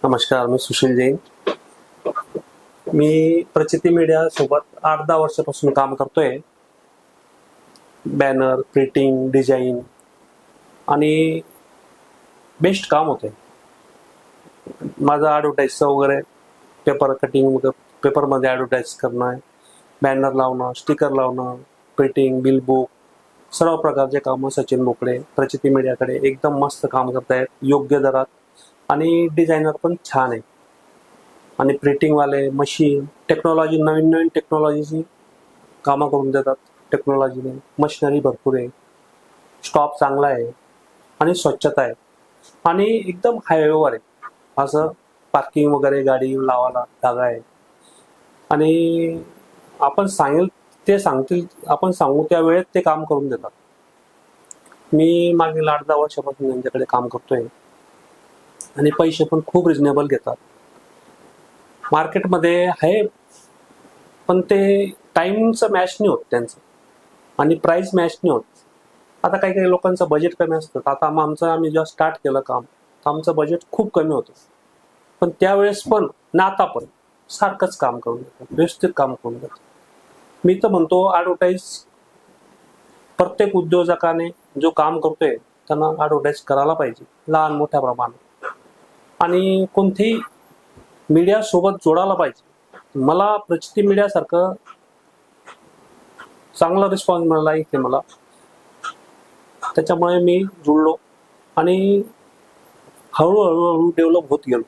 नमस्कार, मी सुशील जैन. मी प्रचिती मीडिया सोबत 8-10 वर्षापासून काम करतोय. बॅनर, प्रिंटिंग, डिझाईन आणि बेस्ट काम होतंय. माझं ॲडव्हर्टाईजचं वगैरे पेपर कटिंग, पेपरमध्ये ॲडव्हर्टाईज करणं आहे, बॅनर लावणं, स्टिकर लावणं, प्रिंटिंग, बिल बुक, सर्व प्रकारचे कामं सचिन बोकडे प्रचिती मीडियाकडे एकदम मस्त काम करतायत, योग्य दरात. आणि डिझायनर पण छान आहे. आणि प्रिंटिंगवाले, मशीन, टेक्नॉलॉजी, नवीन नवीन टेक्नॉलॉजीची कामं करून देतात. टेक्नॉलॉजीने मशिनरी भरपूर आहे, स्टॉक चांगला आहे आणि स्वच्छता आहे आणि एकदम हायवेवर आहे. असं पार्किंग वगैरे गाडी लावायला जागा आहे. आणि आपण सांगेल ते सांगतील, आपण सांगू त्या वेळेत ते काम करून देतात. मी मागील 8-10 वर्षापासून त्यांच्याकडे काम करतोय आणि पैसे पण खूप रिजनेबल घेतात. मार्केटमध्ये आहे, पण ते टाईमचं मॅच नाही होत त्यांचं आणि प्राईस मॅच नाही होत. आता काही काही लोकांचं बजेट कमी असतं. आता आम्ही जेव्हा स्टार्ट केलं काम, तर आमचं बजेट खूप कमी होतं. पण त्यावेळेस पण ना आता पण सारखंच काम करून देतात, व्यवस्थित काम करून देतात. मी तर म्हणतो ॲडव्हर्टाईज प्रत्येक उद्योजकाने जो काम करतोय त्यांना ॲडव्हर्टाईज करायला पाहिजे, लहान मोठ्या प्रमाणात. आणि कोणतेही मीडिया सोबत जोडायला पाहिजे. मला प्रचिती मीडियासारखं चांगला रिस्पॉन्स मिळाला इथे मला, त्याच्यामुळे मी जुळलो आणि हळूहळू डेव्हलप होत गेलो.